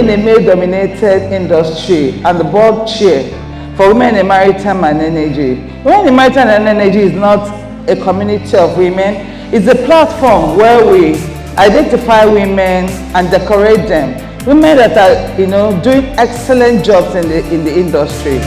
in a male-dominated industry and the board chair for women in maritime and energy. Women in maritime and energy is not a community of women. It's a platform where we identify women and decorate them. Women that are, doing excellent jobs in the industry.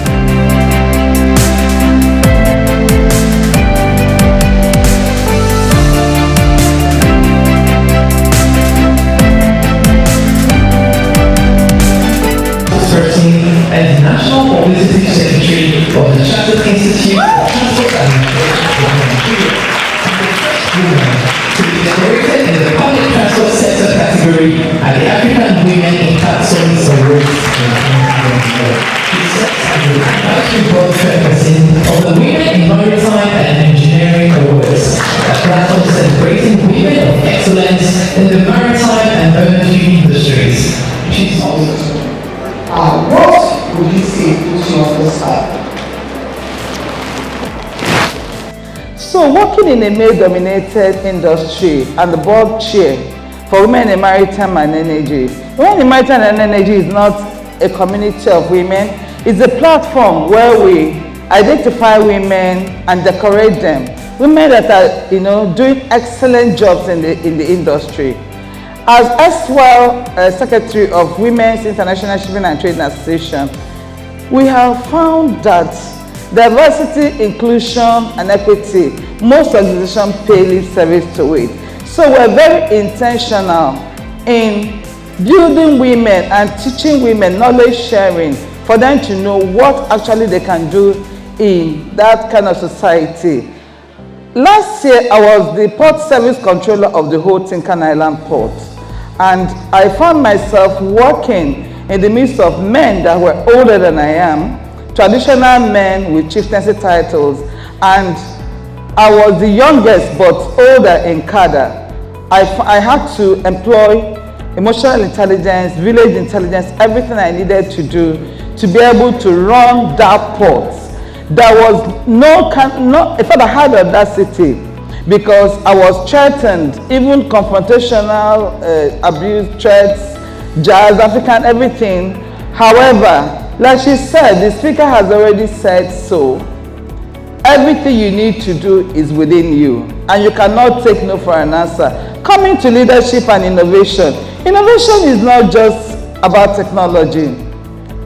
And National Publicity Secretary of the Chartered Institute of Transport Administration of Nigeria, and the first woman to be decorated in the public transport sector category at the African Women in Service Awards in 2024. She serves as the advisory board chairperson of the Women in Maritime and Engineering Awards, a platform celebrating women of excellence in the maritime and energy industries. She's also what would you say puts you on the side? So, working in a male-dominated industry and the board chair for women in maritime and energy. Women in maritime and energy is not a community of women. It's a platform where we identify women and decorate them. Women that are, doing excellent jobs in the industry. As erstwhile Secretary of Women's International Shipping and Trading Association, we have found that diversity, inclusion, and equity, most organizations pay lip service to it. So we're very intentional in building women and teaching women knowledge sharing for them to know what actually they can do in that kind of society. Last year, I was the port service controller of the whole Tinkan Island port. And I found myself working in the midst of men that were older than I am, traditional men with chieftaincy titles, and I was the youngest but older in cadre. I had to employ emotional intelligence, village intelligence, everything I needed to do to be able to run that port. There was in fact I had audacity, because I was threatened, even confrontational, abuse, threats, jazz, African, everything. However, like she said, the speaker has already said so. Everything you need to do is within you, and you cannot take no for an answer. Coming to leadership and innovation. Innovation is not just about technology.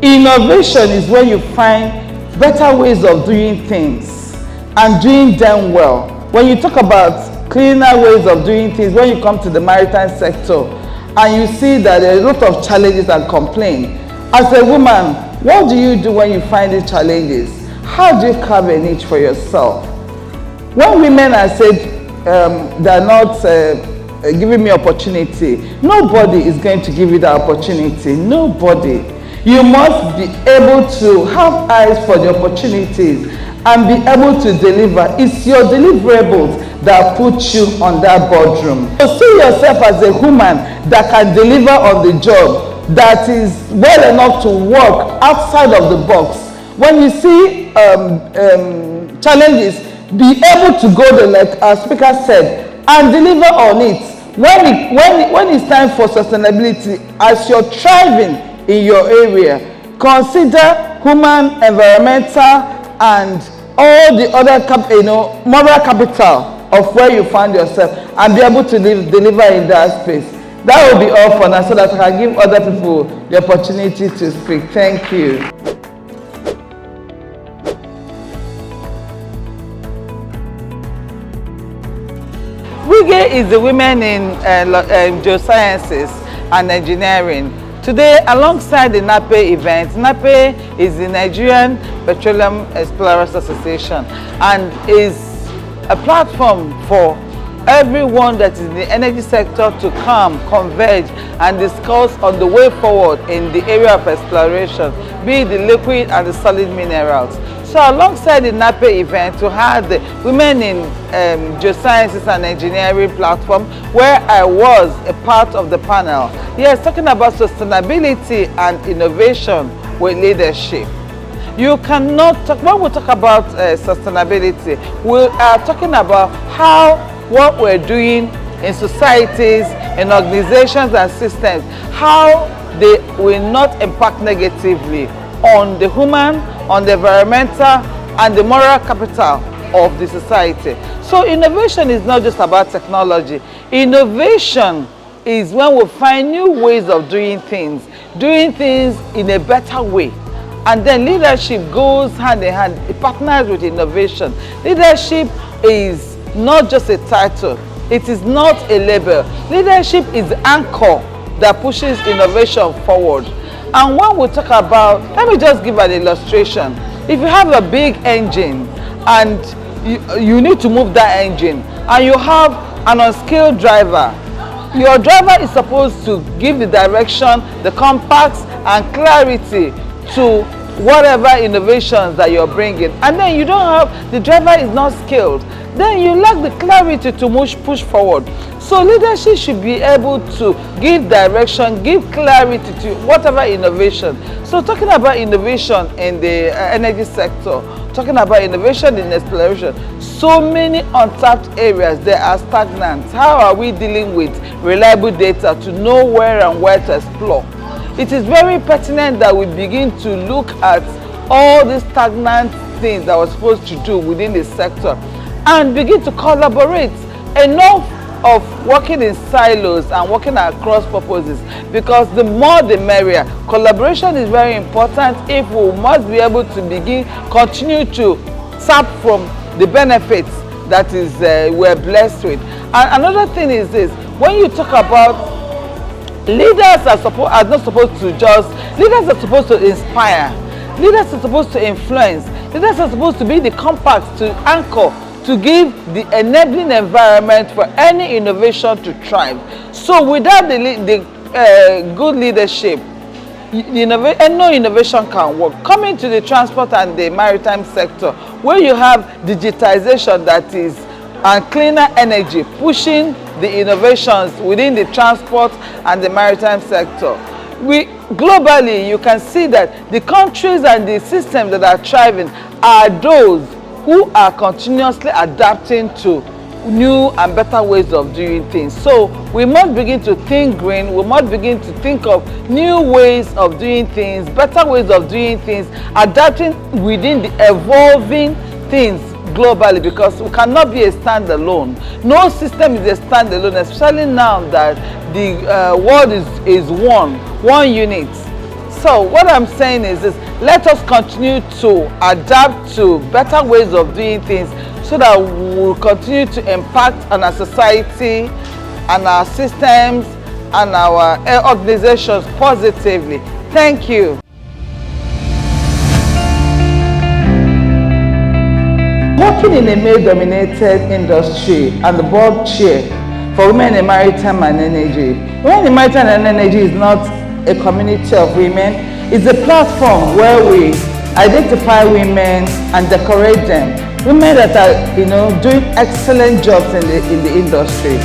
Innovation is where you find better ways of doing things and doing them well. When you talk about cleaner ways of doing things, when you come to the maritime sector and you see that there are a lot of challenges and complaints, as a woman, what do you do when you find these challenges? How do you carve a niche for yourself? When women are said they're not giving me opportunity, nobody is going to give you that opportunity. Nobody. You must be able to have eyes for the opportunities and be able to deliver. It's your deliverables that put you on that boardroom. So see yourself as a woman that can deliver on the job, that is well enough to work outside of the box. When you see challenges, be able to go there, like our speaker said, and deliver on it. When it's time for sustainability, as you're thriving in your area, consider human, environmental, and all the other moral capital of where you find yourself, and be able to deliver in that space. That will be all for now, so that I can give other people the opportunity to speak. Thank you. WIGE is the Women in Geosciences and Engineering. Today, alongside the NAPE event, NAPE is the Nigerian Petroleum Explorers Association and is a platform for everyone that is in the energy sector to come, converge, and discuss on the way forward in the area of exploration, be it the liquid and the solid minerals. So alongside the NAPE event, we had the Women in Geosciences and Engineering platform, where I was a part of the panel. Yes, talking about sustainability and innovation with leadership. You cannot talk, when we talk about sustainability, we are talking about how what we're doing in societies, in organizations and systems, how they will not impact negatively on the human, on the environmental, and the moral capital of the society. So innovation is not just about technology. Innovation is when we find new ways of doing things in a better way. And then leadership goes hand in hand, it partners with innovation. Leadership is not just a title, it is not a label. Leadership is the anchor that pushes innovation forward. And when we talk about, let me just give an illustration. If you have a big engine and you need to move that engine and you have an unskilled driver, your driver is supposed to give the direction, the compass and clarity to whatever innovations that you're bringing, and then you don't have, the driver is not skilled, then you lack the clarity to push forward. So leadership should be able to give direction, give clarity to whatever innovation. So talking about innovation in the energy sector, talking about innovation in exploration, so many untapped areas, they are stagnant. How are we dealing with reliable data to know where and where to explore? It is very pertinent that we begin to look at all these stagnant things that we're supposed to do within the sector and begin to collaborate. Enough of working in silos and working across purposes, because the more the merrier. Collaboration is very important if we must be able to continue to tap from the benefits that is we're blessed with. And another thing is this: when you talk about leaders are not supposed to just, leaders are supposed to inspire, leaders are supposed to influence, leaders are supposed to be the compass to anchor, to give the enabling environment for any innovation to thrive. So without the good leadership, no innovation can work. Coming to the transport and the maritime sector, where you have digitization that is and cleaner energy pushing the innovations within the transport and the maritime sector. Globally, you can see that the countries and the systems that are thriving are those who are continuously adapting to new and better ways of doing things. So we must begin to think green, we must begin to think of new ways of doing things, better ways of doing things, adapting within the evolving things globally, because we cannot be a standalone. No system is a standalone, especially now that the world is one unit. So what I'm saying is this: let us continue to adapt to better ways of doing things so that we will continue to impact on our society and our systems and our organizations positively. Thank you. Working in a male-dominated industry and the board chair for women in maritime and energy. Women in maritime and energy is not a community of women. It's a platform where we identify women and decorate them. Women that are, doing excellent jobs in the industry.